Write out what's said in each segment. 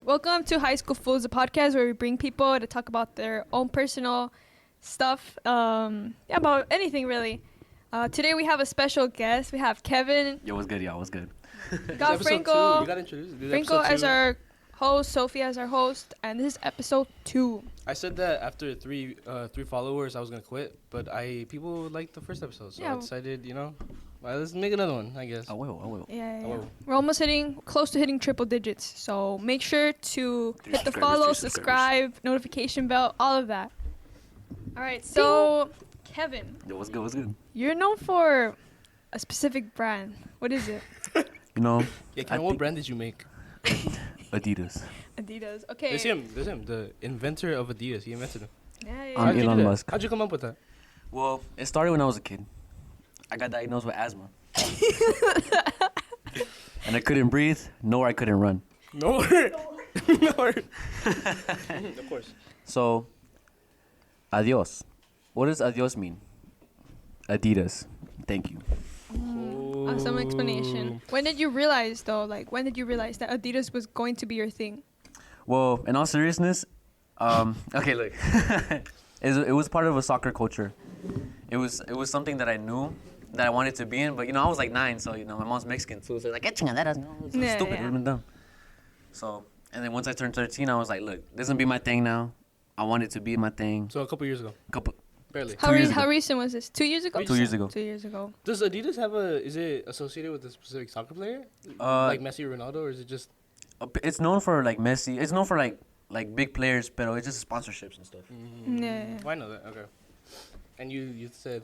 Welcome to High School Fools, a podcast where we bring people to talk about their own personal stuff, about anything really. Today we have a special guest. We have Kevin. Yo, what's good, y'all? What's good? We got Franco. You got introduced. Franco as our host, Sophie as our host, and this is episode 2. I said that after three followers, I was gonna quit, but people liked the first episode, so I decided, let's make another one, I guess. I will. Yeah. We're almost close to hitting triple digits, so make sure to hit the follow, subscribe, notification bell, all of that. All right, so Kevin. Yo, what's good? You're known for a specific brand. What is it? Yeah, what brand did you make? Adidas. Okay. There's him, the inventor of Adidas. He invented them. Yeah. I'm Elon Musk. How'd you come up with that? Well, it started when I was a kid. I got diagnosed with asthma. And I couldn't breathe, nor I couldn't run. No. Of course. So, adios. What does adios mean? Adidas. Thank you. Awesome explanation. When did you realize, though? When did you realize that Adidas was going to be your thing? Well, in all seriousness, okay, look. It was part of a soccer culture. It was something that I knew that I wanted to be in, but I was like 9, so my mom's Mexican too, so like, chingaderas, no, it's stupid, it would have been dumb. So, and then once I turned 13, I was like, look, this is gonna be my thing now. I want it to be my thing. So a couple years ago. Barely. How recent was this? 2 years ago? 2 years ago. 2 years ago. Does Adidas is it associated with a specific soccer player? Like Messi or Ronaldo, or is it just? It's known for like Messi. It's known for like big players, but it's just sponsorships and stuff. Mm-hmm. Yeah. Well, I know that. Okay. And you said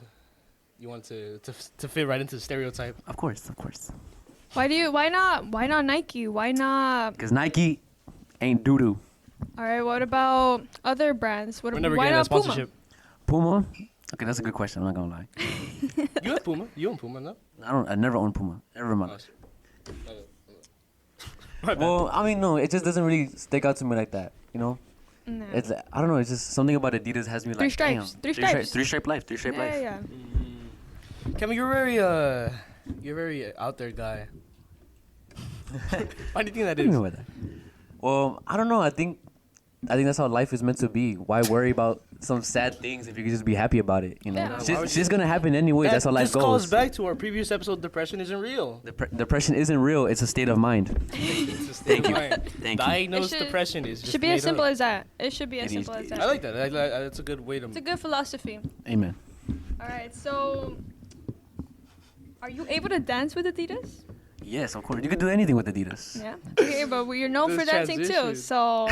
you wanted to fit right into the stereotype. Of course. Why not Nike? Why not? Because Nike ain't doo-doo. All right, what about other brands? We're never why getting not that sponsorship. Puma? Okay, that's a good question. I'm not gonna lie. You have Puma? You own Puma, no? I never owned Puma. Ever in my life. Okay. Well, I mean, no, it just doesn't really stick out to me like that, No. It's I don't know. It's just something about Adidas has me like, Three stripes. damn. Three-stripe life. Yeah. Kevin, you're very out there guy. Why do you think that What do you is? mean by that? Well, I don't know. I think that's how life is meant to be. Why worry about some sad things if you can just be happy about it? Yeah. Shit's gonna happen anyway. That's how life This calls goes. back to our previous episode. Depression isn't real. Depression isn't real. It's a state of mind. It's a state of mind. Thank you. Diagnosed depression is just should be made as simple up. as that. It should be as It is. simple as that. I like that. That's a good way to. It's a good philosophy. Amen. All right, so are you able to dance with Adidas? Yes, of course. You can do anything with Adidas. Yeah. Okay, but you're known for This dancing too. transition. So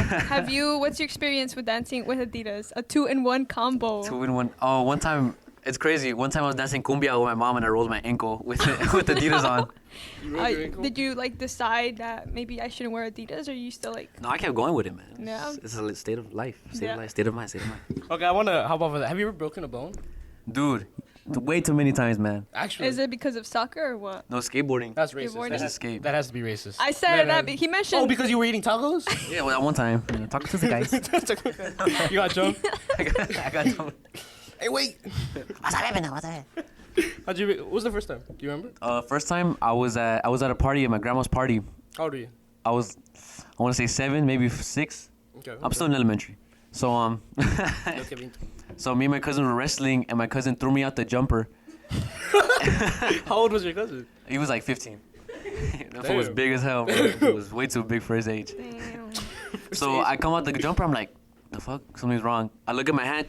what's your experience with dancing with Adidas? A 2-in-1 combo. 2-in-1. Oh, one time, it's crazy. One time I was dancing cumbia with my mom and I rolled my ankle with Adidas on. You rolled your ankle? Did you decide that maybe I shouldn't wear Adidas, or you still No, I kept going with it, man. Yeah. It's a state of life. State Yeah. of life. State of mind. Okay, I wanna. How about for that? Have you ever broken a bone? Dude, way too many times, man. Actually, Is it because of soccer or what? No, skateboarding. that's racist. Skateboarding? That's escape. That has to be racist. I said that, but he mentioned. Oh, because you were eating tacos? Yeah, well, that one time. Talking to the guys. You got jumped? I got some. Hey, wait. What was the first time? Do you remember? First time I was at a party at my grandma's party. How old are you? I want to say 7, maybe 6. Okay. I'm still in elementary. So Okay, so me and my cousin were wrestling, and my cousin threw me out the jumper. How old was your cousin? He was like 15. That fool was Damn. big as hell, bro. He was way too big for his age. Damn. So I come out the jumper, I'm like, the fuck? Something's wrong. I look at my hand,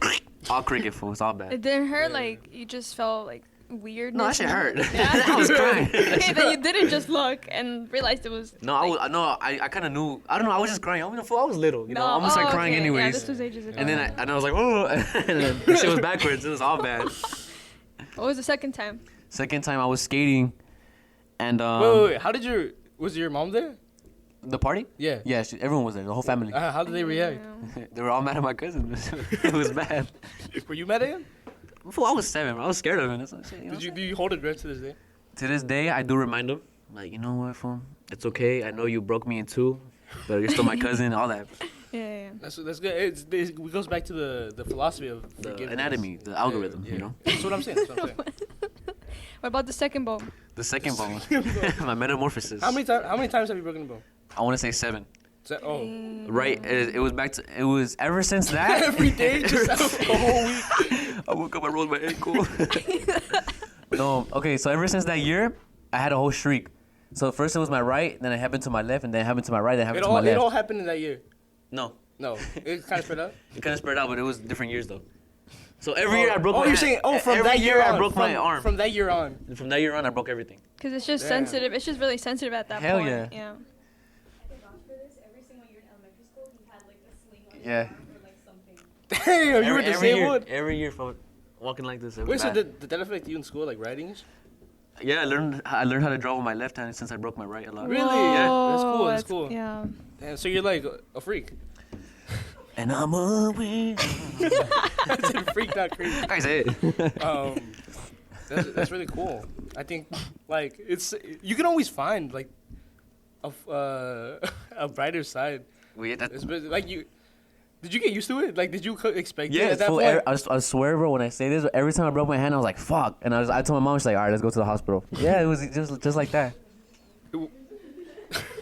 all cricket, fool. It's all bad. It didn't hurt. You just felt weird. No, that shit hurt. Yeah. I was crying. Okay, then you didn't just look and realized it was. I kind of knew. I don't know. I was just crying. I was little. I'm gonna start crying okay. anyways. Yeah, this was ages ago. And then I was like, oh, and then the shit was backwards. It was all bad. What was the second time? Second time I was skating, and Wait. How did was your mom there? the party? Yeah. Yeah, everyone was there. The whole family. How did they react? They were all mad at my cousin. It was bad. Were you mad at him? Fool, I was 7. Bro. I was scared of him. That's what I'm saying, Do you hold it right to this day? To this day, I do remind him, like, you know what, fool? It's okay. I know you broke me in 2, but you're still my cousin. All that. Yeah. That's good. It goes back to the philosophy of The forgiveness. anatomy, the algorithm. Yeah. You know. That's what I'm saying. What about the second bone? The second bone, my metamorphosis. How many times have you broken a bone? I want to say 7. Right. It was back to. It was ever since that. Every day, just a whole week. I woke up, I rolled my ankle. No. Okay. So ever since that year, I had a whole streak. So first it was my right, then it happened to my left, and then it happened to my right, then it happened to my left. It all happened in that year. No. It kind of spread out. It kind of spread out, but it was different years though. So every year I broke. You're saying from every that year on, I broke my arm. From that year on. And from that year on, I broke everything. Because it's just sensitive. It's just really sensitive at that Hell point. yeah. Yeah. Yeah. Damn, you were disabled? Every year for walking like this. Wait, so did that affect you in school, like writing? Yeah, I learned how to draw with my left hand since I broke my right a lot. Really? Whoa, Yeah. That's cool. Yeah. Damn, so you're like a freak. And I'm a weird. I said freak, not creep. I said it. That's really cool. I think like you can always find like a brighter side. Like you. Did you get used to it? Like, did you expect it at that point? I swear, bro, when I say this, every time I broke my hand, I was like, fuck. And I told my mom, she's like, all right, let's go to the hospital. Yeah, it was just like that.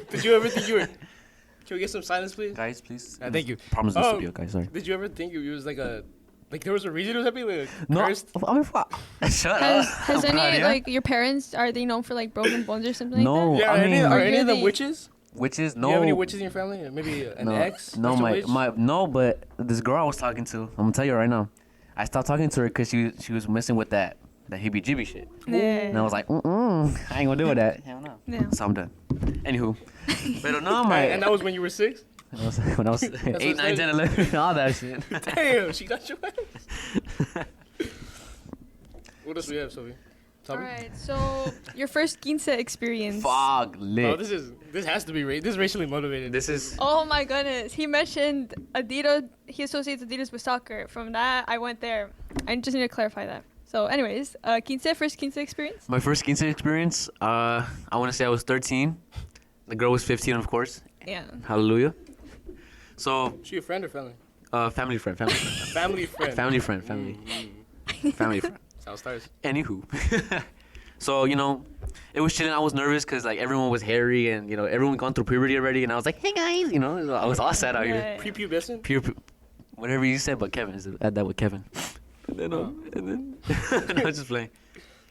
Did you ever think you were... Can we get some silence, please? Guys, please. Thank you. Problems in the studio, guys, sorry. Did you ever think it was like a... Like, there was a reason it was happening? Like, no, cursed? I mean, fuck. Shut up. Has any, like, your parents, are they known for, like, broken bones or something no, like that? Yeah, are any of them witches? Witches? No. Do you have any witches in your family? Or maybe an ex? No, no, but this girl I was talking to, I'm gonna tell you right now, I stopped talking to her because she was messing with that heebie-jeebie shit. Yeah. And I was like, I ain't gonna deal with that. Hell no. Yeah. So I'm done. Anywho. But no, And that was when you were 6? When I was 8, 9, 10, 11, all that shit. Damn, she got your ass. What else we have, Sophie? All right, so your first quince experience. Fog lit. Oh, this has to be this is racially motivated. This is. Oh my goodness, he mentioned Adidas. He associates Adidas with soccer. From that, I went there. I just need to clarify that. So, anyways, first quince experience. My first quince experience. I want to say I was 13. The girl was 15, of course. Yeah. Hallelujah. So. She a friend or family? Family friend. Family friend. Family friend. Family friend. South Stars. Anywho. So, it was chilling. I was nervous because, like, everyone was hairy and, everyone gone through puberty already. And I was like, hey, guys, I was all sad out here. Prepubescent? Whatever you said, but Kevin. Add that with Kevin. And then, I was just playing.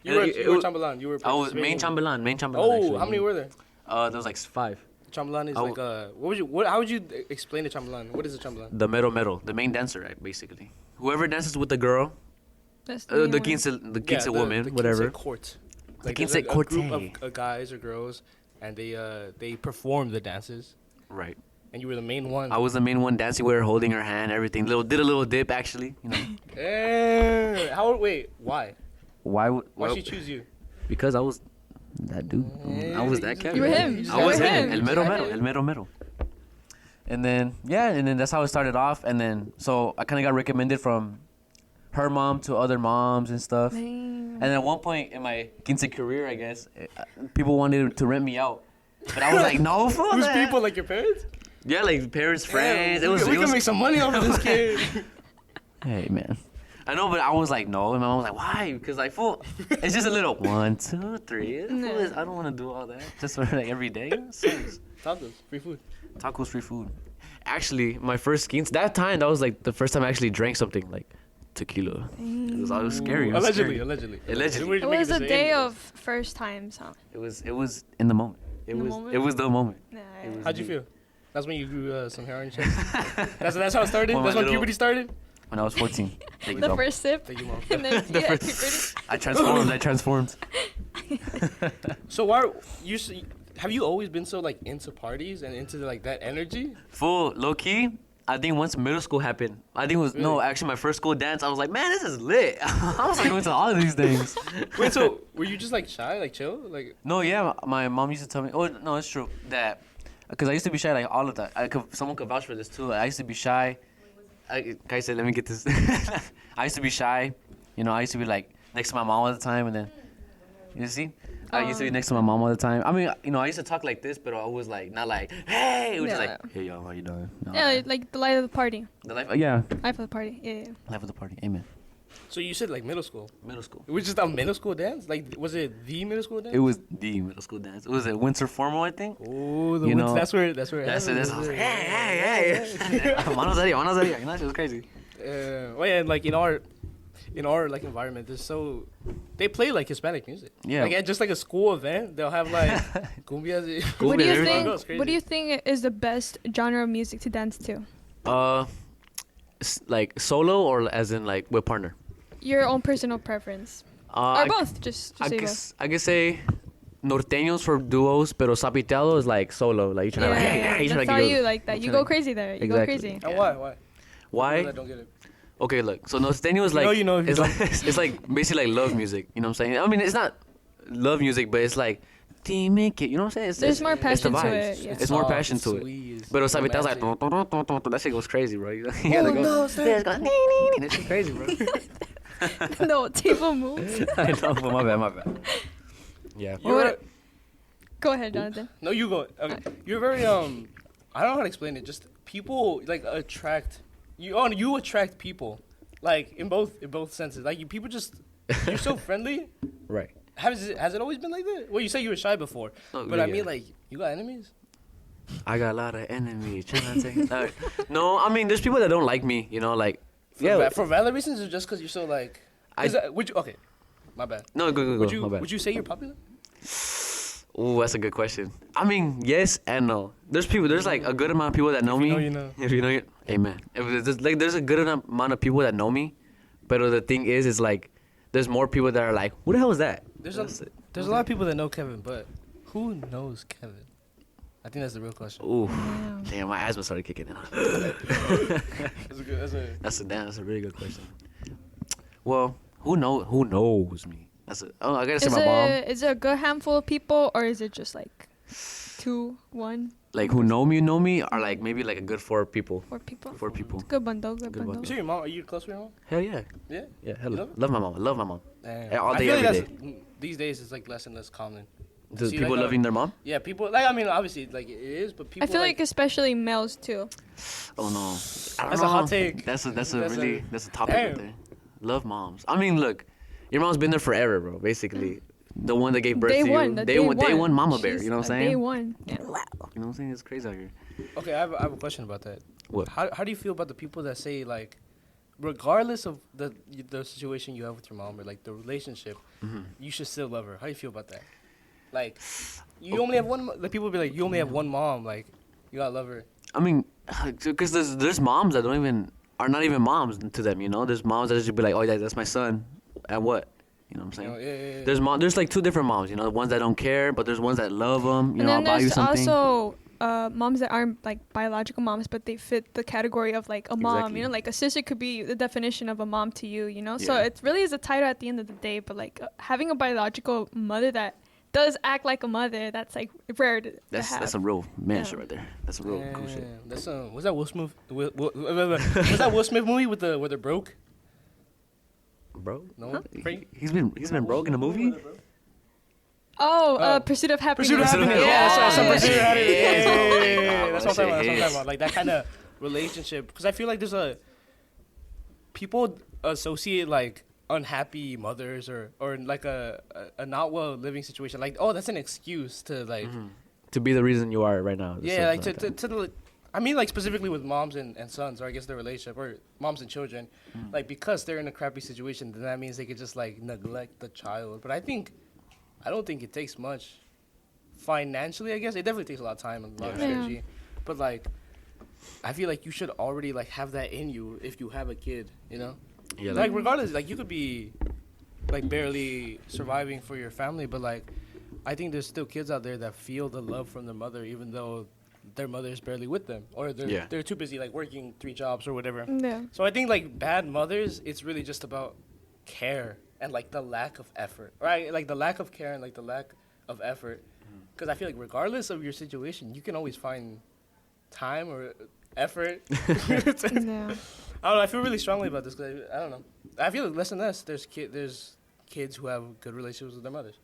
You were Chambalan. I was main Chambalan. Oh, actually. How many were there? There was like 5. Chambalan is how would you explain the Chambalan? What is a Chambalan? The mero, the main dancer, right, basically. Whoever dances with the girl, the quince woman, whatever. The court. The Like quince a corte. group of guys or girls, and they perform the dances. Right. And you were the main one. I was the main one dancing with her, holding her hand, everything. Did a little dip, actually. Why? Why she choose you? Because I was that dude. I was that Kevin. You were him. I was him. El mero. And then that's how it started off. And then so I kind of got recommended from her mom to other moms and stuff. And then at one point in my quince career, I guess, people wanted to rent me out. But I was like, no, fuck Who's that. people, like your parents? Yeah, like parents, friends. We can make some money off of this kid. Hey, man. I know, but I was like, no. And my mom was like, why? Because, like, fool, it's just a little 1, 2, 3. I don't want to do all that. Just for, like, every day. Tacos, free food. Tacos, free food. Actually, my first quince, that was, like, the first time I actually drank something, like, tequila. It was scary. Allegedly. It was a day of first times, huh? It was in the moment. It was the moment. How'd you feel? That's when you grew some hair on your chest? That's how it started? That's when puberty started? When I was 14. The first sip. Thank you, Mom. And then, puberty. I transformed. So have you always been so, like, into parties and into, like, that energy? Full, low-key, I think once middle school happened, I think it was, no, actually my first school dance, I was like, man, this is lit. I was like going to all of these things. Wait, so were you just, like, shy, like, chill? Like? No, yeah, my mom used to tell me, oh, no, it's true, that, because I used to be shy, like, all of that. Someone could vouch for this, too. I used to be shy. Kai said, let me get this. I used to be shy. I used to be, like, next to my mom all the time, and then, you see? I used to be next to my mom all the time. I mean, I used to talk like this, but I was like, not like, hey. It was just like, hey, yo, how you doing? No, yeah, like the light of the party. The life, yeah. Life of the party, yeah. Life of the party, amen. So you said like middle school. Middle school. It was just a middle school dance? Like, was it the middle school dance? It was the middle school dance. It was at Winter Formal, I think. Oh, that's where it That's happened. it. I was like, hey. Manos arriba. You know, it was crazy. Well, yeah, and like in our like environment, they play like Hispanic music. Yeah. Like at just like a school event, they'll have like cumbias. What do you everything. think? What do you think is the best genre of music to dance to? Like solo or as in like with partner? Your own personal preference, or both? Just say both. I could say norteños for duos, pero sapiteado is like solo. Like you trying to like, hey, that's how you like that. You go crazy there. You go crazy. And why? Why? I don't get it. Okay, look. So norteño is like it's like basically like love music. You know what I'm saying? I mean, it's not love music, but it's like you know what I'm saying? There's more passion to it. Yeah. It's more passion to it. But sapiteado is like that shit goes crazy, bro. You gotta go. No, That shit crazy, bro. No table moves. I know, but my bad. Yeah. Go ahead, Jonathan. No, you go. Okay. You're very I don't know how to explain it. Just people like attract you. Oh, you attract people, like in both senses. Like people just you're so friendly. Right. Has it always been like that? Well, you say you were shy before, but I mean like you got enemies. I got a lot of enemies. No, I mean there's people that don't like me. You know, like. For valid reasons, or just because you're so like? Okay, my bad. No, go. My bad. Would you say you're popular? Ooh, that's a good question. I mean, yes and no. There's like a good amount of people that know me. If you know, amen. There's a good amount of people that know me, but the thing is like, there's more people that are like, who the hell is that? There's a lot of people that know Kevin, but who knows Kevin? I think that's the real question. Ooh, damn, my asthma started kicking in. That's a really good question. Well, who knows me? I gotta say my mom. Is it a good handful of people, or is it just like 2, 1? Like who know me, or like maybe like a good 4 people. 4 people. 4 people. It's good bundle. Good bundle. You see your mom? Are you close with your mom? Hell yeah. Yeah. Yeah. Hell, love my mom. All I day, feel every like day. these days it's like less and less common. Does people loving their mom? Yeah, people like. I mean, obviously, like it is, but people. I feel like especially males too. Oh no. That's a hot take. That's a topic right there. Love moms. I mean, look, your mom's been there forever, bro. Basically, the one that gave birth to you. Day one, mama bear. You know what I'm saying? Day one. Yeah. You know what I'm saying? It's crazy out here. Okay, I have a question about that. What? How do you feel about the people that say like, regardless of the situation you have with your mom or like the relationship, you should still love her? How do you feel about that? Like, you only have one. Like people be like, you only have one mom. Like, you gotta love her. I mean, because there's moms that are not even moms to them. You know, there's moms that just be like, oh yeah, that's my son. And what? You know what I'm saying? Yeah. There's like 2 different moms. You know, the ones that don't care, but there's ones that love them. You and know, then I'll buy you something. Also moms that aren't like biological moms, but they fit the category of like a mom. Exactly. You know, like a sister could be the definition of a mom to you. You know, so Yeah. it really is a title at the end of the day. But like having a biological mother that does act like a mother, that's like rare to have. That's a real man shit right there. That's a real cool shit. That's was that Will Smith? Was that Will Smith movie with where they're broke? Bro, No, he's been broke in a movie. Pursuit of Happiness. Pursuit of Happiness. Yeah. Pursuit of Happiness. Yeah. That's what I'm talking about. Like that kind of relationship, because I feel like there's people associate like unhappy mothers or like a not well living situation, like, oh, that's an excuse to like to be the reason you are right now. Yeah, like to I mean, like specifically with moms and sons, or I guess their relationship, or moms and children, like because they're in a crappy situation, then that means they could just like neglect the child. But I don't think it takes much financially. I guess it definitely takes a lot of time and a lot of energy, but like I feel like you should already like have that in you if you have a kid, you know. Yeah, like regardless, like you could be like barely surviving for your family, but like I think there's still kids out there that feel the love from their mother, even though their mother is barely with them, or they're too busy like working 3 jobs or whatever. Yeah. So I think like bad mothers, it's really just about care and like the lack of effort, right? Like the lack of care and like the lack of effort, because I feel like regardless of your situation, you can always find time or effort. Yeah. I don't know. I feel really strongly about this because I don't know. I feel like less and less there's kids who have good relationships with their mothers,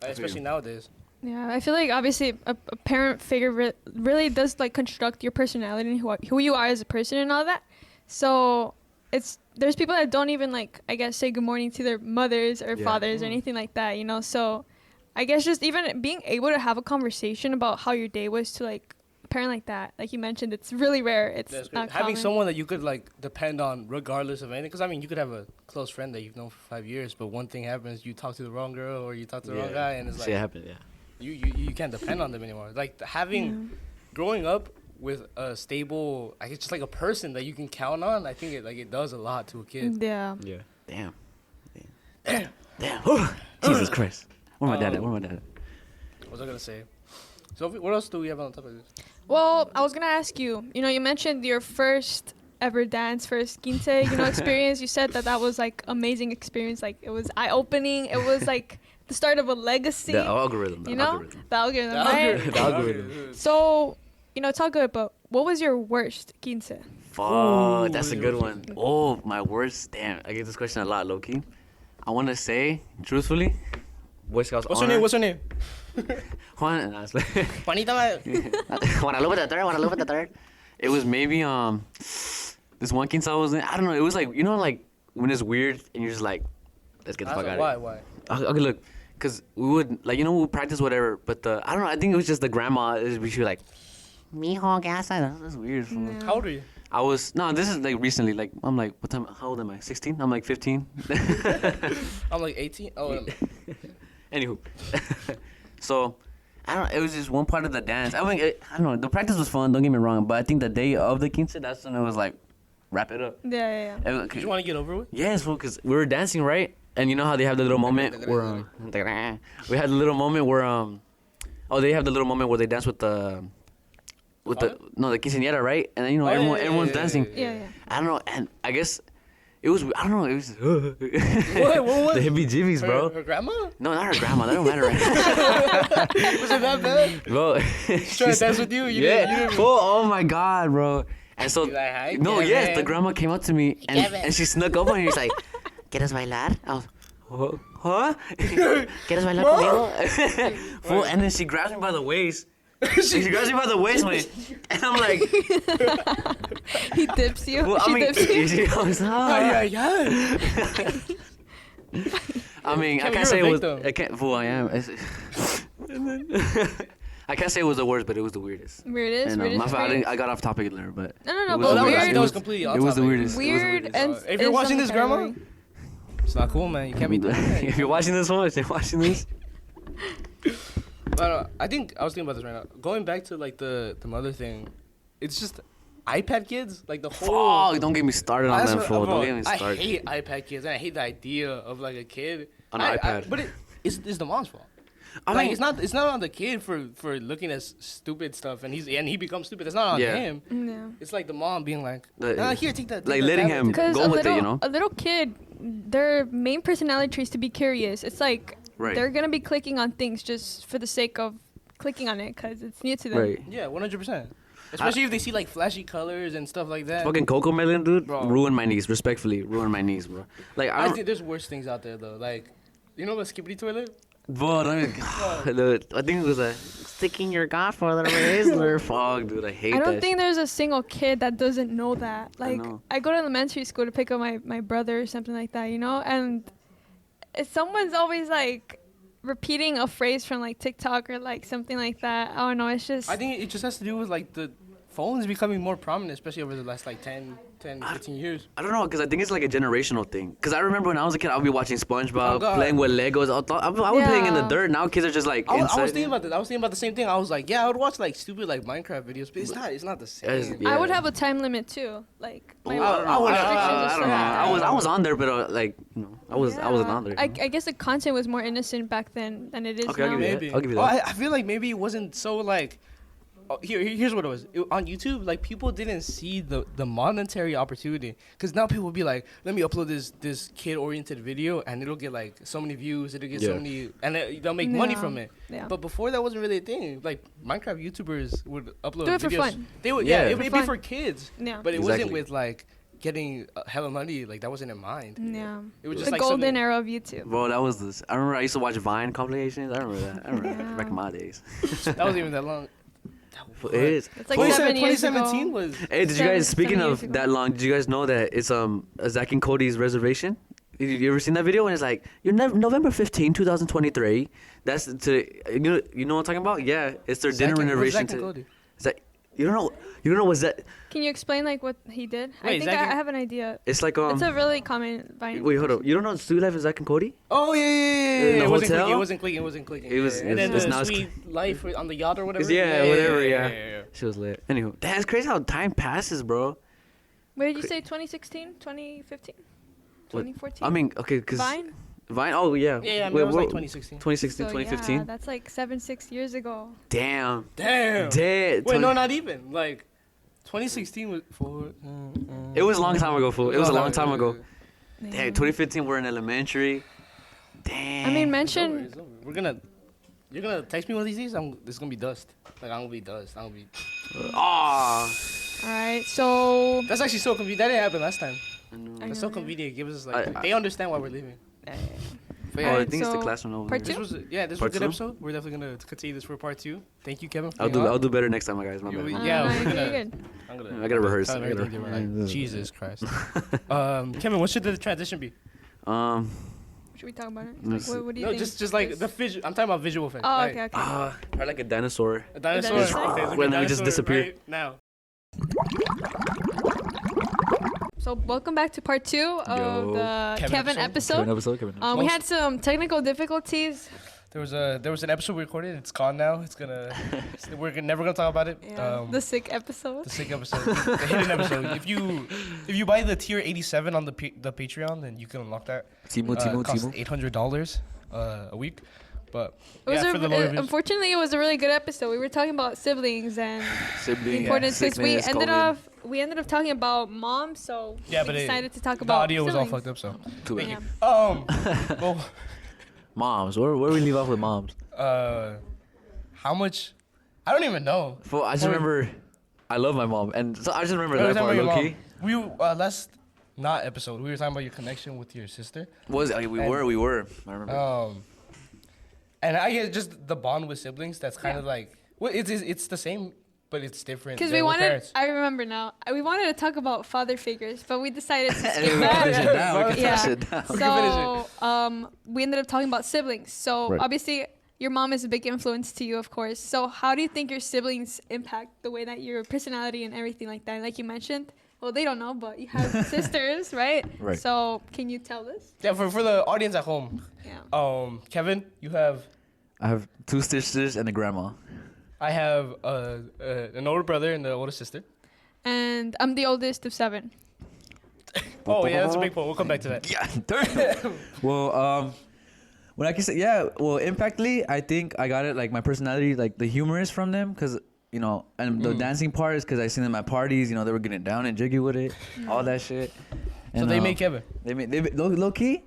especially nowadays. Yeah, I feel like obviously a parent figure really does like construct your personality and who you are as a person and all that. So it's there's people that don't even like, I guess, say good morning to their mothers or fathers or anything like that, you know. So I guess just even being able to have a conversation about how your day was to like a parent like that, like you mentioned, it's really rare. It's not having common. someone that you could like depend on regardless of anything. Because I mean, you could have a close friend that you've known for 5 years, but one thing happens, you talk to the wrong girl or you talk to the wrong guy, and it's like shit happened. Yeah. you can't depend on them anymore. Like having growing up with a stable, I guess, just like a person that you can count on. I think it does a lot to a kid. Yeah. Yeah. Damn. Damn. Jesus Christ. Where my dad at? Where my dad at? What was I gonna say? So what else do we have on top of this? Well, I was gonna ask you. You know, you mentioned your first ever dance, first quince, experience. You said that was like amazing experience. Like it was eye opening. It was like the start of a legacy. The algorithm. The algorithm, right? The algorithm. So, it's all good, but what was your worst quince? Fuck, that's a good one. Oh, my worst. Damn, I get this question a lot, low key. I want to say, truthfully, Boy Scouts What's honor. her name? What's her name? Juan, Juanita. Guadalupe the third. It was maybe this one quince I was in. I don't know. It was like like when it's weird and you're just like, let's get the fuck out of here. Why? Okay, look, cause we would we would practice whatever, but I don't know. I think it was just the grandma. We should like, mijo, casa. That's weird. Yeah. How old are you? I was this is like recently. Like I'm like, what time? How old am I? 16. I'm like 15. I'm like 18. Oh. Anywho, so I don't. It was just one part of the dance. I mean, I don't know. The practice was fun. Don't get me wrong, but I think the day of the quince, that's when it was like, wrap it up. Yeah. Did you want to get over with? Yes, well, because we were dancing, right? And you know how they have the little moment where we had the little moment where they have the little moment where they dance with the quinceanera, right? And then everyone's dancing. Yeah. I don't know, and I guess it was I don't know, it was What? the heebie-jeebies, bro. Her grandma? No, not her grandma. That don't matter. Was it that bad? Bro, Trying to dance with you? You yeah. didn't. Oh my God, bro. And so You like, "Hi, no, Kevin." yes, the grandma came up to me Kevin. and she snuck up on me. She's like, ¿Quieres bailar? I was, huh? ¿Quieres bailar conmigo? Fool, and then she grabs me by the waist. She grabs me by the waist, man. And I'm like, He dips you. well, She dips you. she goes, Yeah. I mean, I Kevin, can't you're say a it was. victim. I can't. Fool, I am. I can't say it was the worst, but it was the weirdest. Weirdest. And, Weirdest my fault, experience. I got off topic there, but No. it But was the weird. weirdest. That was completely off It was the topic. weirdest. Weird and If you're watching this, grandma, it's not cool, man. You can't be doing that. If you're watching this one, if you're watching this, But I think I was thinking about this right now. Going back to like the mother thing, it's just iPad kids. Like the whole. fuck, don't get me started on That's that, what- fool. bro, Don't get me I started. hate iPad kids, and I hate the idea of like a kid On an iPad. But it's the mom's fault. I Like mean, it's not on the kid for looking at stupid stuff, and he becomes stupid. It's not on Yeah. him. Yeah. It's like the mom being like, The- here, take that. like take that letting tablet, him take that." Because go with it, a little kid, their main personality trait is to be curious. It's like Right. they're gonna be clicking on things just for the sake of clicking on it because it's new to them. right. Yeah, 100%. Especially if they see like flashy colors and stuff like that. Fucking Coco Melon, dude, Bro. ruined my knees. Respectfully, ruined my knees, bro. Like I I, think there's worse things out there though. Like, you know what skippity toilet? bro, I think it was a sticking your godfather razor. Fuck, dude, I hate I that. don't think there's a single kid that doesn't know that. Like, know. I go to elementary school to pick up my brother or something like that, and someone's always like repeating a phrase from like TikTok or like something like that. I don't know. It's just I think it just has to do with like the phones becoming more prominent, especially over the last like 10, 15 years. I don't know, because I think it's like a generational thing. Because I remember when I was a kid, I would be watching SpongeBob, Oh, God. playing with Legos. I was playing in the Yeah. dirt. Now kids are just like I was inside. thinking about that. I was thinking about the same thing. I was like, yeah, I would watch like stupid like Minecraft videos, but it's not the same. Yeah. I would have a time limit too. Like my Ooh, I don't know. I would- restrictions I and don't know. stuff. I was on there, but like I wasn't on there. I guess the content was more innocent back then than it is Okay, I'll now. give you that. Maybe. I'll give you Oh, that. I feel like maybe it wasn't so like. Oh, here's what it was. On YouTube, like people didn't see the monetary opportunity, because now people will be like, let me upload this kid oriented video and it'll get like so many views, it'll get so Yeah. many, and they'll make money Yeah. from it. Yeah. But before that wasn't really a thing. Like Minecraft YouTubers would upload Do it for videos. fun. They would, Yeah. yeah, For it'd be fun. for kids. Yeah. But it Exactly. wasn't with like getting hella money. Like that wasn't in mind. Yeah. It was just The like golden something- era of YouTube. Bro, that was this. I remember I used to watch Vine compilations. I remember that. I remember Yeah. back in my days. That wasn't even that long. It is. It's like 7 years ago. 2017 was. Hey, did you guys, speaking 7 years of ago. that long, did you guys know that it's Zach and Cody's reservation? You ever seen that video? And it's like, November 15, 2023. That's to you know what I'm talking about? Yeah, it's their dinner reservation to. Is that you don't know what's that? Can you explain like what he did? I Wait, think Zach I and- have an idea. It's like It's a really common Vine. Wait, hold up. You don't know Sweet Life of Zach and Cody? Oh yeah. In the It wasn't hotel? clicking. It wasn't clicking. It wasn't clicking. It was- And then it's the now it's sweet life on the yacht or whatever. Yeah, whatever. Yeah. yeah. She was lit. Anywho, damn, it's crazy how time passes, bro. What did you say? 2016, 2015, 2014. I mean, okay, cause Vine. Vine. Oh yeah. Yeah, I mean, Wait, it was like what- 2016. 2016, So, 2015. Yeah, that's like 6 years ago. Damn. Damn. Dead. Wait, no, not even. Like, 2016 was for. It was a long time ago, fool. It was a long time ago. Yeah. Damn, 2015, we're in elementary. Damn. I mean, It's over, mention. it's over. You're gonna text me one of these days. This is gonna be dust. Like I'm gonna be dust. I'm gonna be. Aw. All right, so. That's actually so convenient. That didn't happen last time. I know. I That's know, so yeah. convenient. It gives us like I- they understand why we're leaving. But Oh, yeah, I Alright, think it's the so classroom over part there. two? this was this was Part a good two? episode. We're definitely gonna continue this for part 2. Thank you, Kevin. for I'll being on. do better next time, guys. My You- bad. Yeah, no, we're you're gonna- good. I'm gonna. I gotta rehearse. tell them I gotta- everything different, like, Jesus Christ. Kevin, what should the transition be? Should we talk about it? Let's Like, what do you No, think? just like the visual. I'm talking about visual effects. Oh, like, okay, okay. Probably like a dinosaur. A dinosaur. dinosaur? Okay, look at When they just dinosaur disappear. right now. So welcome back to part 2 of Yo. the Kevin episode. Kevin. We had some technical difficulties. There was an episode we recorded. It's gone now. We're never gonna talk about it. Yeah, the sick episode. The sick episode, the hidden episode. If you buy the tier 87 on the Patreon, then you can unlock that. Costs $800 a week. But It was yeah, for the lower views. unfortunately, it was a really good episode. We were talking about siblings and the importance because we ended up talking about mom, so Yeah, we but decided to talk the about audio was all siblings. fucked up. So Too bad. Yeah. well, Moms. Where we leave off with moms? how much? I don't even know. Well, I just remember I love my mom, and so I just remember We were that talking part about low your key. mom. Last not episode. We were talking about your connection with your sister. We were. I remember. And I guess just the bond with siblings. That's kind of like it's the same, but it's different. Because than we with wanted, parents. I remember now, we wanted to talk about father figures, but we decided to skip Finish it that. down. We can Yeah. finish it down. So, we ended up talking about siblings. So, Right. obviously, your mom is a big influence to you, of course. So, how do you think your siblings impact the way that your personality and everything like that? Like you mentioned, well, they don't know, but you have sisters, right? Right. So, can you tell this? Yeah, for the audience at home. Yeah. Kevin, you have. I have 2 sisters and a grandma. I have an older brother and an older sister. And I'm the oldest of 7. Oh yeah, that's a big point. We'll come back to that. Yeah. Well, when I can say, impactly, I think I got it, like, my personality, like, the humor is from them, because, you know, and the dancing part is because I seen them at parties, you know, they were getting down and jiggy with it, all that shit. So they made Kevin. Low key,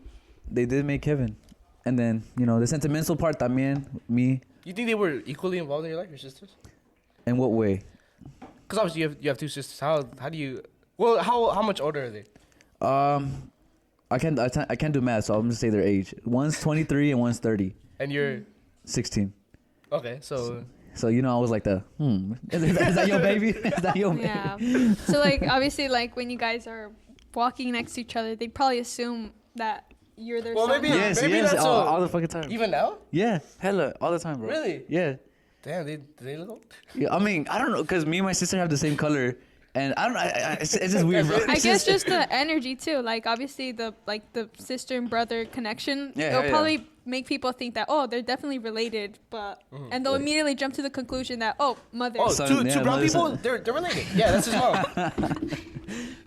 they did make Kevin. And then, you know, the sentimental part, también, me. You think they were equally involved in your life, your sisters? In what way? Because obviously you have 2 sisters. How do you? Well, how much older are they? I can't do math, so I'm gonna say their age. One's 23 and one's 30. And you're 16. okay. So So, you know, I was like is that your baby? Is that your baby? Yeah. So, like, obviously, like, when you guys are walking next to each other, they probably assume that you're their Well, son. maybe- Yes, Maybe yes, that's all the fucking time. even now? Yeah, hella, all the time, bro. Really? Yeah. Damn, they look old. Yeah, I mean, I don't know, because me and my sister have the same color, and I don't know, it's just weird, bro. I It's guess just the energy too. Like obviously the sister and brother connection. Yeah, it'll yeah. probably make people think that they're definitely related, but and they'll immediately jump to the conclusion that mother. Oh, Son, two yeah, brown mother, people, son. they're related. Yeah, that's his mom.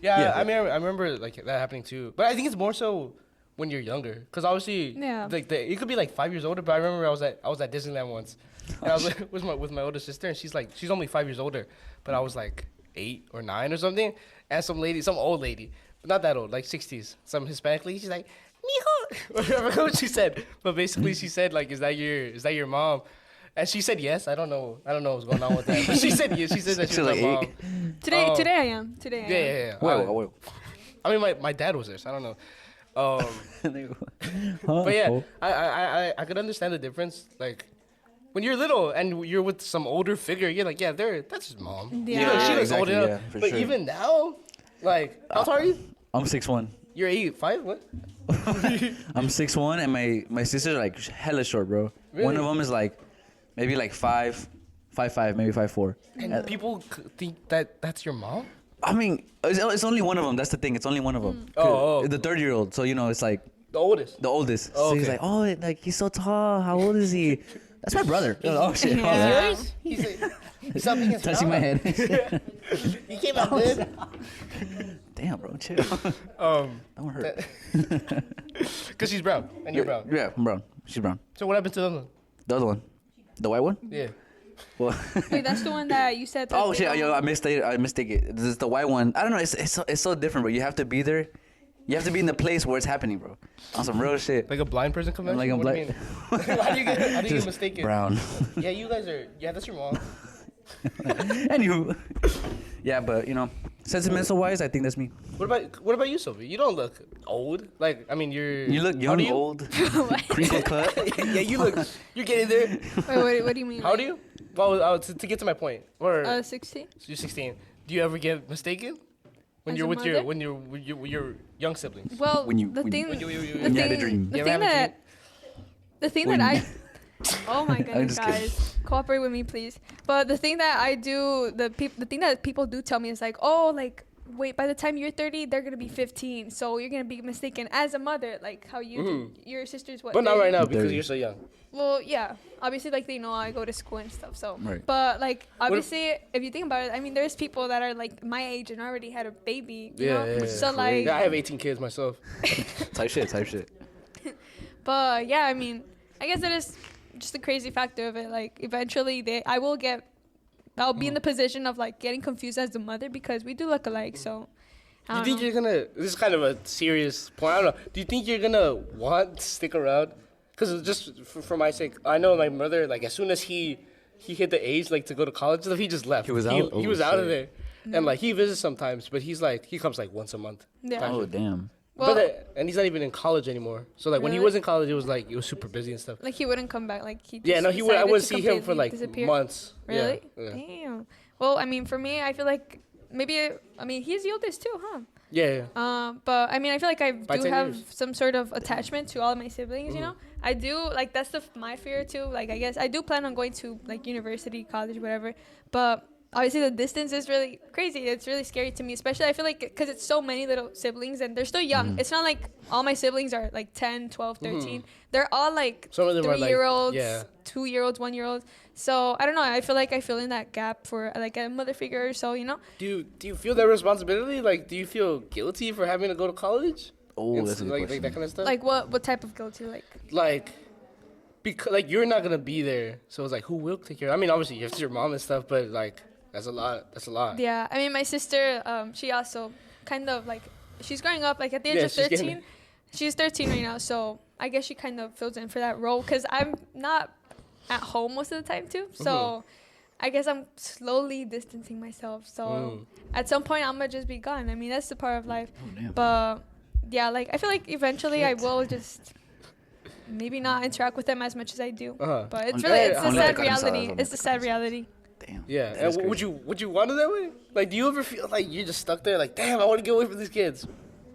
Yeah, Yeah. I remember like that happening too. But I think it's more so when you're younger, because obviously, Yeah. like it could be like 5 years older. But I remember I was at Disneyland once, and I was like, with my older sister, and she's only 5 years older, but I was like 8 or 9 or something, and some old lady, but not that old, like 60s, some Hispanic lady. She's like, "Mijo," I forgot what she said, but basically she said like, "Is that your mom?" And she said yes. I don't know what's going on with that. But she said yes. She said that she was She's my like mom. Today I am. Yeah. Wait. I mean, my dad was there, so I don't know. But yeah, I could understand the difference. Like, when you're little and you're with some older figure, you're like, yeah, that's his mom. Yeah. You know, she looks Exactly, old enough. yeah, for But sure. even now, like, how tall are you? I'm 6'1". You're 8'5"? What? I'm 6'1", and my sisters are like hella short, bro. Really? One of them is like maybe like 5'5", maybe 5'4". And people think that that's your mom? I mean, it's only one of them. That's the thing. It's only one of them. Oh. The 30-year-old. So it's like The oldest. the oldest. Oh, So he's okay. like, oh, like he's so tall. How old is he? That's my brother. Oh shit. Yeah. Yours? He's like, stop being his Touching my mom. head. You came out good. Damn, bro, chill. Don't hurt. Because she's brown and you're brown. Yeah, I'm brown. She's brown. So what happened to the other one? The other one, the white one. Yeah. Well, Wait, that's the one that you said. That oh they shit, don't- yo, I mistake it. This is the white one. I don't know. It's so different, bro. You have to be there. You have to be in the place where it's happening, bro. On some real shit. Like a blind person convention? Like a What do you mean? How do you get Just mistaken? brown. Yeah, you guys are. Yeah, that's your mom. Anywho, yeah, but sentimental wise, I think that's me. What about you, Sophie? You don't look old. Like, I mean, You look how young, do you? old, crinkled cut. Yeah, you look. You're getting there. Wait, what do you mean? How old are you? Well, to get to my point, or 16. you're 16. Do you ever get mistaken when As you're a with mother? with your young siblings? Well, When you- the when thing, When you the you had a thing, dream. the You ever thing have a that, the thing When- that I, oh my goodness, just kidding. guys, cooperate with me, please. But the thing that I do, the thing that people do tell me is like, oh, like, wait, by the time you're 30, they're gonna be 15, so you're gonna be mistaken as a mother, like how you, your sister's what? But not 30? right now because 30. you're so young. Well, yeah, obviously, like they know I go to school and stuff. So, Right. but like obviously, if you think about it, I mean, there's people that are like my age and already had a baby. You know? Yeah. So like, Yeah, I have 18 kids myself. Type shit. but yeah, I mean, I guess it is just the crazy factor of it. Like eventually, I'll be in the position of like getting confused as the mother because we do look alike. So, I Do you don't think know. you're gonna? This is kind of a serious point. I don't know. Do you think you're gonna want to stick around? Because just for my sake, I know my brother. Like as soon as he hit the age like to go to college, and stuff, he just left. He was out? He Oh, was out of shit. there, and like he visits sometimes, but he comes like once a month. Yeah. Oh damn. Well, And he's not even in college anymore. So like when he Really? was in college, it was super busy and stuff. like he wouldn't come back. Like he. Yeah, just no, he would. I decided would to see him for completely like disappear. months. Really? Yeah. Damn. Well, I mean, for me, I feel like maybe. I mean, he's the oldest too, huh? Yeah. But I mean, I feel like I By do 10 have years. some sort of attachment to all of my siblings. You know, I do like that's my fear too. Like I guess I do plan on going to like university, college, whatever. But obviously the distance is really crazy. It's really scary to me, especially I feel like because it's so many little siblings and they're still young. It's not like all my siblings are like 10, 12, 13. They're all like Some of them are, like, 3-year-olds, yeah. 2-year-olds, 1-year-olds. So I don't know. I feel like I fill in that gap for like a mother figure or so. You know. Do you feel that responsibility? Like, do you feel guilty for having to go to college? Oh, And that's a good like question. that kind of stuff. Like what type of guilty? Like Because like you're not gonna be there, so it's like who will take care? I mean, obviously you have your mom and stuff, but like that's a lot. That's a lot. yeah, I mean my sister, she also kind of like she's growing up like at the age Yeah, of she's getting 13. She's 13 right now, so I guess she kind of fills in for that role because I'm not at home most of the time too. So I guess I'm slowly distancing myself. So at some point I'm gonna just be gone. I mean that's the part of life. damn. But yeah, like I feel like eventually I will just maybe not interact with them as much as I do. Uh-huh. But it's Yeah, really it's a only sad like cansada, reality. something It's a sad reality. Damn. Yeah. That's And crazy. would you want it that way? Like, do you ever feel like you're just stuck there? Like, damn, I want to get away from these kids.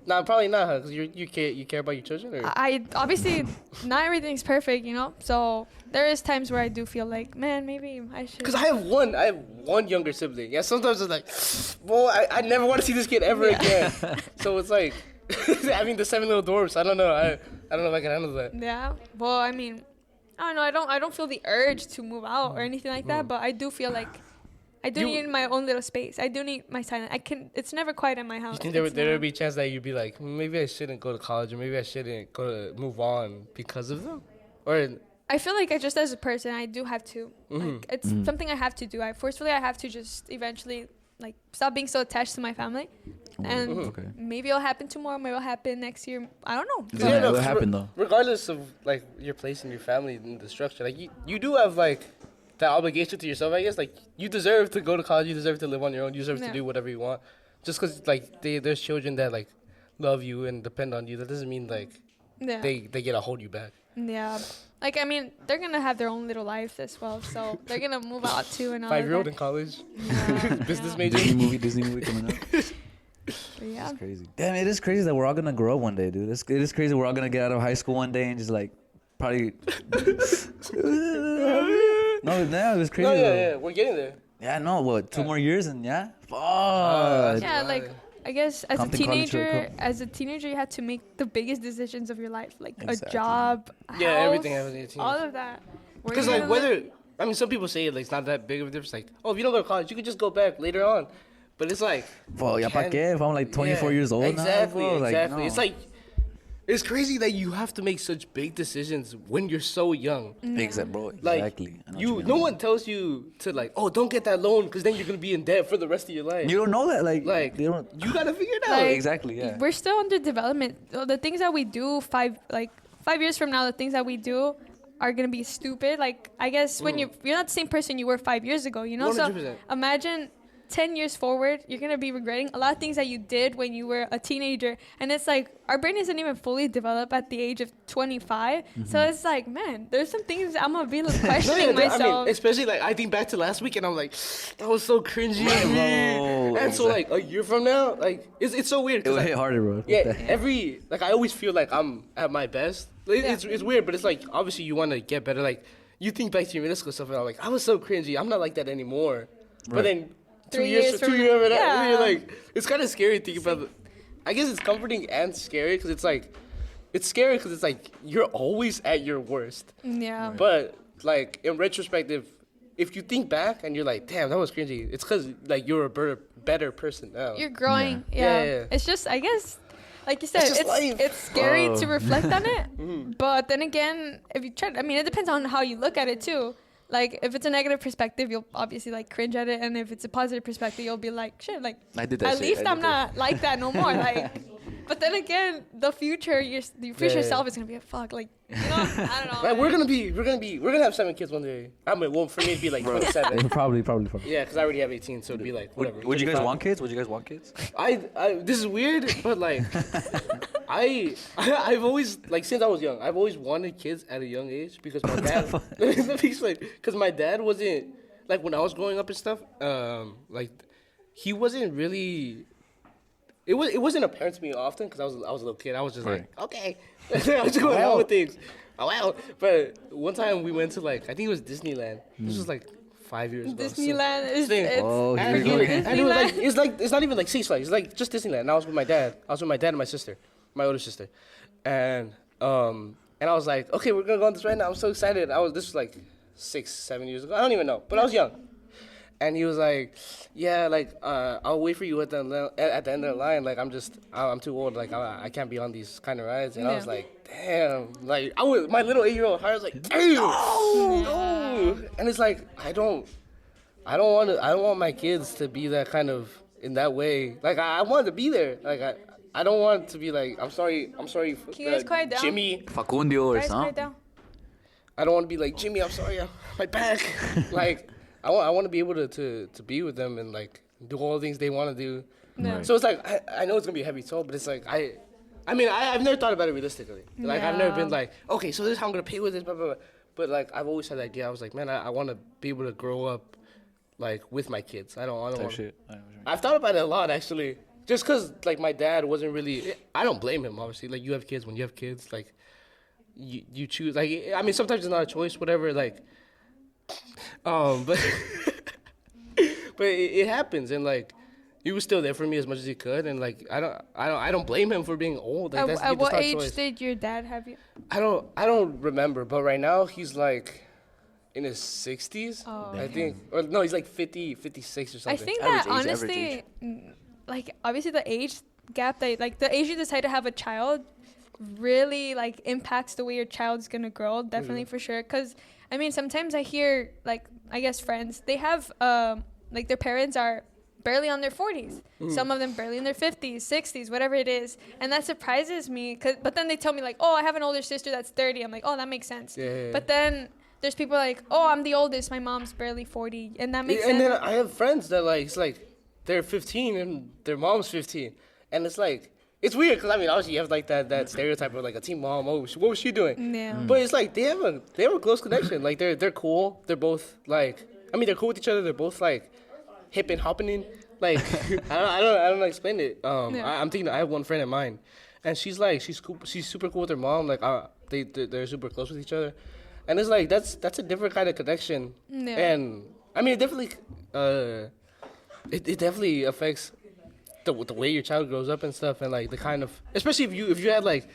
Nah, probably not, huh? Because you care about your children, or I obviously not everything's perfect, you know. So there is times where I do feel like, man, maybe I should. because I have one younger sibling. Yeah, sometimes it's like, well, I never want to see this kid ever again. So it's like having the 7 little dwarfs. I don't know. I don't know if I can handle that. Yeah. Well, I mean, I don't know. I don't feel the urge to move out or anything like that. But I do feel like I do need my own little space. I do need my silence. It's never quiet in my house. You think It's there would not. be a chance that you'd be like, maybe I shouldn't go to college, or maybe I shouldn't move on because of them, or I feel like just as a person, I do have to. Like, it's something I have to do. I have to just eventually like stop being so attached to my family, and Okay. maybe it'll happen tomorrow. Maybe it'll happen next year. I don't know. It's gonna happen though. regardless of like your place in your family and the structure, like you do have like that obligation to yourself, I guess. Like you deserve to go to college, you deserve to live on your own, you deserve Yeah. to do whatever you want. Just because like there's children that like love you and depend on you, that doesn't mean like Yeah. they get to hold you back. Yeah. Like, I mean, they're going to have their own little life as well. So they're going to move out too and all 5-year-old that. in college. Yeah, Business yeah. major. Disney movie coming up. But yeah. It's crazy. Damn, it is crazy that we're all gonna grow up one day, dude. It is crazy we're all gonna get out of high school one day and just like probably. No, it was crazy. No, though. yeah, we're getting there. Yeah, no, what? 2 more years and yeah. Fuck. Yeah, like, I guess as Compton college a teenager, you had to make the biggest decisions of your life, like Exactly. a job, a Yeah, house, everything happens at 18. all of that. Where Because you like gonna live? whether I mean some people say like it's not that big of a difference. Like if you don't go to college, you could just go back later on. But it's like Well, ya pa' qué? If I'm like 24 years old exactly, now, bro, exactly. Like, no. It's like it's crazy that you have to make such big decisions when you're so young. Exactly, bro. Like Exactly. I know what you, mean. no one tells you to like, oh, don't get that loan because then you're gonna be in debt for the rest of your life. You don't know that, like they don't. You gotta figure it out. Like, Exactly, yeah. We're still under development. So the things that we do 5 years from now, the things that we do are gonna be stupid. Like, I guess when you're not the same person you were 5 years ago, you know. 100%. So imagine 10 years forward, you're gonna be regretting a lot of things that you did when you were a teenager, and it's like our brain isn't even fully developed at the age of 25. So it's like, man, there's some things I'm gonna be questioning myself. I mean, especially like I think back to last week and I'm like, that was so cringy of me. Bro, And so like a year from now, like it's so weird. It 'cause, will like, hit harder, bro. yeah, I always feel like I'm at my best. Like, Yeah. it's weird, but it's like obviously you want to get better. Like you think back to your middle school stuff and I'm like, I was so cringy. I'm not like that anymore. But then 3 years from 2 years after that, yeah. you're like, it's kind of scary thinking about. I guess it's comforting and scary because it's like, it's scary because it's like you're always at your worst. Yeah. But like in retrospective, if you think back and you're like, damn, that was cringy. It's because like you're a better person now. You're growing. Yeah. Yeah. Yeah. It's just, I guess, like you said, just it's life. it's scary Oh. to reflect on it. But then again, if you try, I mean, it depends on how you look at it too. Like, if it's a negative perspective, you'll obviously like cringe at it, and if it's a positive perspective, you'll be like, shit, like I did that at shit. least I I'm did that. not like that no more. Like, but then again, the future Yeah. self is gonna be a fuck. Like, you know, I don't know. Like man. we're gonna have 7 kids one day. I mean, well, for me it'd be like 27. Probably. Yeah, because I already have 18, so it'd be like whatever. Would you guys 25. want kids? Would you guys want kids? This is weird, but like, I've always like since I was young, I've always wanted kids at a young age because my dad. Let me explain. Because my dad wasn't like when I was growing up and stuff. Like he wasn't really. It wasn't apparent to me often because I was a little kid. I was just like, okay, I was just going out with things. Oh wow! But one time we went to like I think it was Disneyland. This was like 5 years ago. Disneyland is thing. it's Oh, here we freaking go And it was Disneyland. like it's not even like Six Flags. It's like just Disneyland. And I was with my dad. And my sister, my older sister, and I was like, okay, we're gonna go on this right now. I'm so excited. This was like 6-7 years ago. I don't even know, but I was young. And he was like, yeah, like I'll wait for you at the end of the line. Like I'm too old. Like I can't be on these kind of rides. And I was Yeah. like, damn. Like my little 8-year-old heart was like, damn. No. And it's like I don't want my kids to be that kind of in that way. Like I want to be there. Like I don't want to be like I'm sorry. For, Can you guys quiet down? Jimmy. Facundio or Guys, quiet something. down. I don't want to be like Jimmy. I'm sorry. My back. Like I want to be able to be with them and like do all the things they want to do. Yeah. So it's like I know it's gonna be a heavy toll, but it's like I mean I've never thought about it realistically. Like I've never Yeah. been like okay, so this is how I'm gonna pay with this, blah blah blah. But like I've always had the idea. I was like, man, I want to be able to grow up like with my kids. I don't Type want. shit. I know what you mean. I've thought about it a lot actually. Just cause like my dad wasn't really. I don't blame him obviously. Like you have kids when you have kids. Like you choose. Like I mean sometimes it's not a choice. Whatever. Like but but it happens and like. He was still there for me as much as he could, and like I don't blame him for being old. Like, At what not a age choice. did your dad have you? I don't remember, but right now he's like in his 60s, Oh, I think. Or no, he's like 50, 56 or I something. think Average that age, average honestly, age. like obviously the age gap that like the age you decide to have a child really like impacts the way your child's gonna grow. Definitely for sure. Cause I mean sometimes I hear like I guess friends they have like their parents are barely on their 40s. Some of them barely in their 50s, 60s, whatever it is. And that surprises me. But then they tell me like, oh, I have an older sister that's 30. I'm like, oh, that makes sense. Yeah. But then there's people like, oh, I'm the oldest. My mom's barely 40. And that makes And sense. then I have friends that like it's like they're 15 and their mom's 15, and it's like it's weird because I mean, obviously you have like that stereotype of like a teen mom. Oh, what was she doing? Yeah. But it's like they have a close connection. Like they're cool. They're both like, I mean, they're cool with each other. They're both like hip and hopping. Like I don't know explain it. I'm thinking I have one friend of mine, and she's super cool with her mom. Like they're super close with each other, and it's like that's a different kind of connection. Yeah. And I mean, it definitely affects the way your child grows up and stuff, and like the kind of, especially if you had like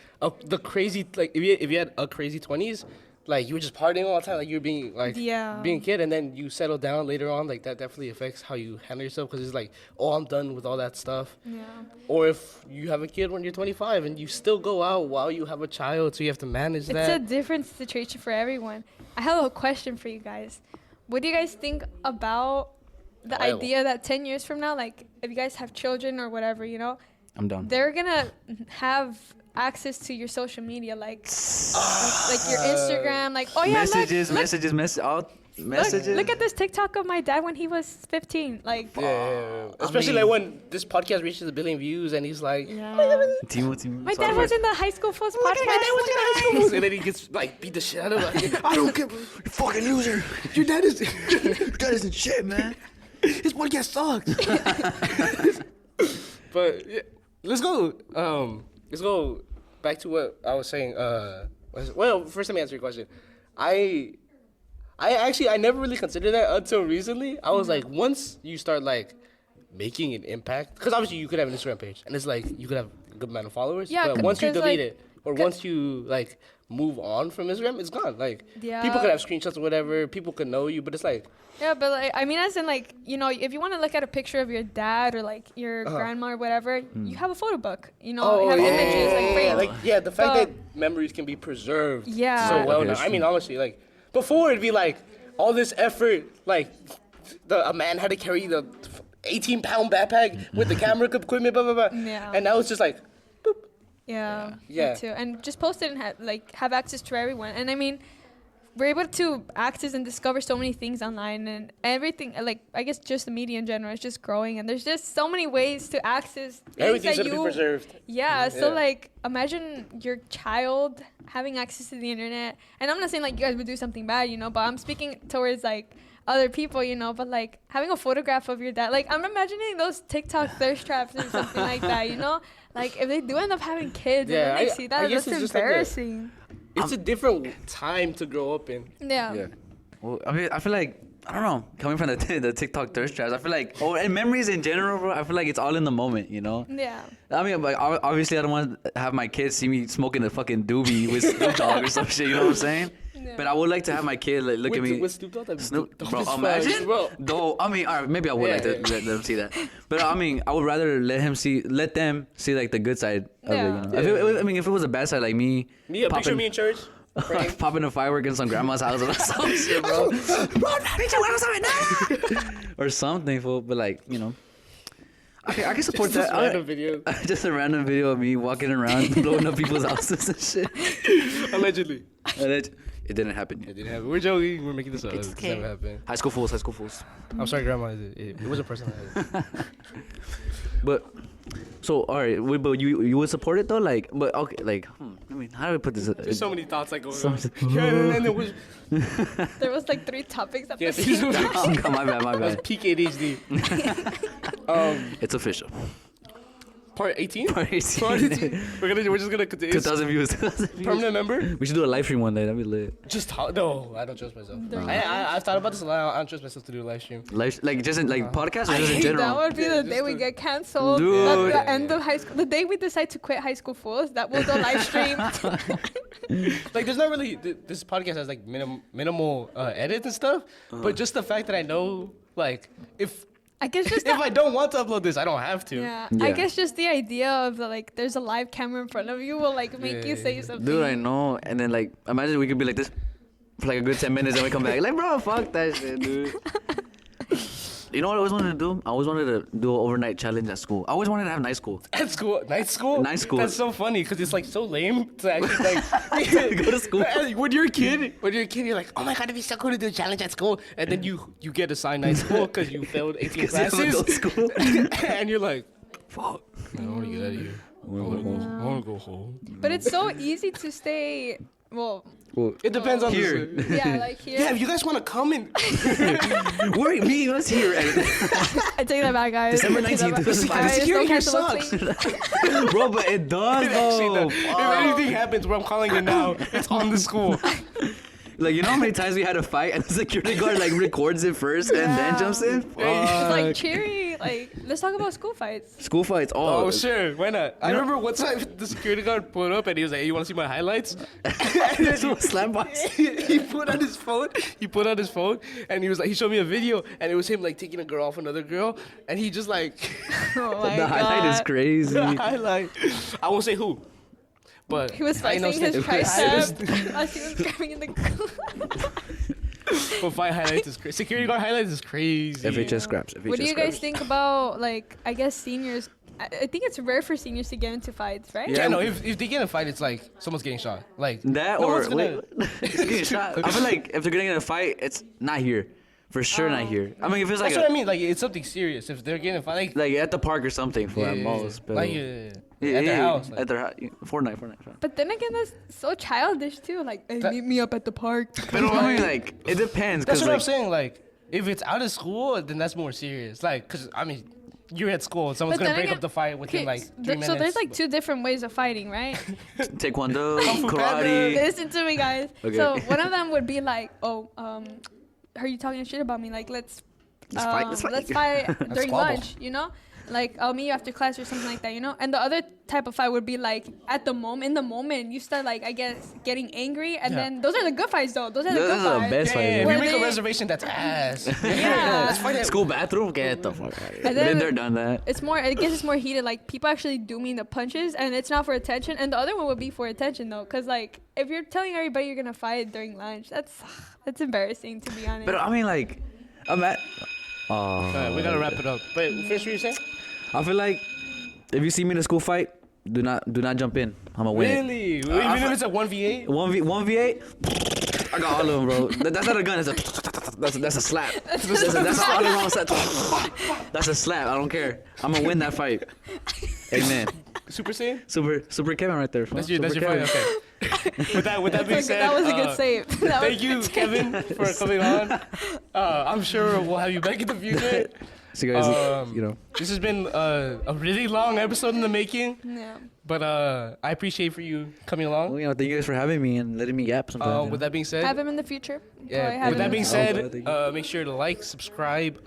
the crazy, like if you had a crazy 20s, like you were just partying all the time, like you were being like being a kid, and then you settle down later on, like that definitely affects how you handle yourself, because it's like, oh, I'm done with all that stuff. Yeah. Or if you have a kid when you're 25 and you still go out while you have a child, so you have to manage that. It's a different situation for everyone. I have a question for you guys. What do you guys think about the idea that 10 years from now, like if you guys have children or whatever, you know, I'm done. they're gonna have access to your social media, like your Instagram, like, oh yeah, messages. Look at this TikTok of my dad when he was 15, like. Yeah. Especially like when this podcast reaches 1 billion views and he's like, Timothy. My dad was in the High School Fools podcast. And then he gets like beat the shit out of him. I don't care, you Fucking loser. Your dad is That isn't shit, man. his podcast sucks. But yeah, let's go back to what I was saying. Well, first let me answer your question. I never really considered that until recently. I was like, once you start like making an impact, because obviously you could have an Instagram page and it's like you could have a good amount of followers. Yeah, but once you delete like, it or once you like move on from Instagram, it's gone. Like Yeah. people could have screenshots or whatever. People could know you, but it's like, Yeah, but like, I mean, as in like, you know, if you want to look at a picture of your dad or like your grandma or whatever, you have a photo book. You know, you have images like framed. the fact that memories can be preserved. Yeah. So well Okay, now. that's I mean, honestly, like before it'd be like all this effort, like a man had to carry the 18-pound backpack with the camera equipment, blah blah blah. Yeah. And now it's just like, boop. Yeah. Yeah. Me too. And just post it and have access to everyone. And I mean, we're able to access and discover so many things online, and everything, like, I guess just the media in general is just growing, and there's just so many ways to access things Everything's that gonna be preserved. Yeah, so Yeah. like imagine your child having access to the internet, and I'm not saying like you guys would do something bad, you know, but I'm speaking towards like other people, you know, but like having a photograph of your dad, like I'm imagining those TikTok thirst traps or something like that, you know, like if they do end up having kids and then they see that, that's embarrassing. It's a different time to grow up in. Yeah. Well, I mean, I feel like, I don't know, coming from the TikTok thirst traps, I feel like, and memories in general, bro, I feel like it's all in the moment, you know? Yeah. I mean, like, obviously, I don't want to have my kids see me smoking a fucking doobie with Snoop Dogg or some shit, you know what I'm saying? Yeah. But I would like to have my kid like, look at me. With Snoop Dogg? Snoop, Dope bro, as fuck, imagine. bro. Though, I mean, all right, maybe I would let them see that. But I mean, I would rather let them see like the good side of it. You know? If it was a bad side, like me, a picture of me in church. popping a firework in some grandma's house or some shit, bro. Or something, fool. But like, you know, I can support Just that. random video. Just a random video of me walking around blowing up people's houses and shit. Allegedly. It didn't happen yet. It didn't happen. We're joking. We're making this up. It's It's okay. never happened. High school fools. I'm sorry, Grandma. It was a personal. But so all right, but you would support it though, like, but okay, like, I mean, how do I put this? There's so many thoughts like going So- on. Yeah, and it was There was like 3 topics at yeah, the same time. Oh, my that was bad. peak ADHD. It's official. Part 18. Part 18. We're just gonna continue. 2,000 views. Permanent member. We should do a live stream one day. That'd be lit. Just no, I don't trust myself. I've thought about this a lot. I don't trust myself to do a live stream. Like just in like podcast or just in That general. would be the day we get canceled. Dude. At the end of high school. The day we decide to quit High School Fools, that will go live stream. Like, there's not really this podcast has like minimal edits and stuff, but just the fact that I know, like, if I guess just I don't want to upload this, I don't have to. yeah. Yeah. I guess just the idea of like there's a live camera in front of you will like make you say something. Dude, I know. And then like, imagine we could be like this for like a good 10 minutes and we come back. Like, bro, fuck that shit, dude. You know what I always wanted to do? I always wanted to do an overnight challenge at school. I always wanted to have night school. At school, night school. Night school. That's so funny because it's like so lame to actually like Go to school. When you're a kid, you're like, oh my god, it'd be so cool to do a challenge at school, and then you get assigned night school because you failed 18 'Cause you have classes, adult school. and you're like, Fuck. I don't want to get out of here. I want to go home. But it's so easy to stay. Well, It depends on Here. the... yeah, like here. Yeah, if you guys want to come and... We're meeting us here. I take that back, guys. December I take that 19th. back. The Guys, security don't here cancel it, sucks. please. Bro, but it does Actually, though. if anything happens where I'm calling it now, it's on the school. Like, you know how many times we had a fight and the security guard like records it first and then Yeah. jumps in? It's like Fuck. cheery. Like, let's talk about school fights. School fights. Oh, Oh, sure. Why not? I remember one time the security guard pulled up and he was like, hey, you want to see my highlights? And then slam box. he put on his phone. He put on his phone and he was like, he showed me a video and it was him like taking a girl off another girl and he just like Oh my The god. highlight is crazy. the highlight. I won't say who, but He was I ain't no flexing his snitch. tricep as he was grabbing in the. But fight highlights is crazy. Security guard highlights is crazy. FHS scraps. FHS What do you guys scraps. think about, like, I guess seniors? I think it's rare for seniors to get into fights, right? Yeah, no. If they get in a fight, it's like someone's getting shot. Like That no or one's gonna- getting shot. I feel like if they're getting in a fight, it's not here. For sure, not here. I mean, if it's like That's what I mean. Like it's something serious. If they're getting in a fight, like at the park or something for at yeah, malls. But like at their house. At their house. Fortnite. But then again, that's so childish too. Like, hey, That- meet me up at the park. But I mean, like, it depends. That's Cause what I'm like, saying. Like if it's out of school, then that's more serious. Like, cause I mean, you're at school. Someone's But gonna then break again- up the fight within Okay, like 3 minutes. so there's like two different ways of fighting, right? Taekwondo, Fu Panda. karate. Listen to me, guys. Okay. So one of them would be like, oh, are you talking shit about me? Like, let's fight, let's fight during squabble. lunch, you know? Like, I'll meet you after class or something like that, you know? And the other type of fight would be like, in the moment, you start like, I guess, getting angry. And Yeah. then those are the good fights, though. Those are the Those good are the fights. best Yeah, fights. if Where you make a they- reservation, that's ass. Yeah. Let's fight at School bathroom, get the fuck out of here. And Been then- there, done that. It's more, I guess it's more heated. Like, people actually do mean the punches, and it's not for attention. And the other one would be for attention, though. Because, like, if you're telling everybody you're going to fight during lunch, that's embarrassing, to be honest. But I mean, like, I'm at. We gotta wrap it up. But finish what you're saying. I feel like if you see me in a school fight, do not jump in. I'ma win. Really? Even if it's a 1v8? 1v8. I got all of them, bro. That's not a gun. That's a slap. That's all around slap. That's a slap. I don't care. I'm gonna win that fight. Amen. Super Saiyan? Super Kevin right there. That's your Super fight. Kevin. Okay. with that being said, that was a good save. That Thank was you, Kevin, for coming on. I'm sure we'll have you back in the future. So you guys, Um, you know. This has been a really long episode in the making, Yeah. but I appreciate for you coming along. Well, you know, thank you guys for having me and letting me yap sometimes. you With know. that being said, Have him in the future. yeah. With that being future. said, make sure to like, subscribe,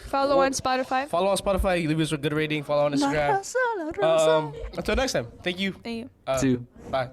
Follow on Spotify. follow on Spotify, leave us a good rating, follow on Instagram. Until next time, thank you. Thank you. Two. Bye.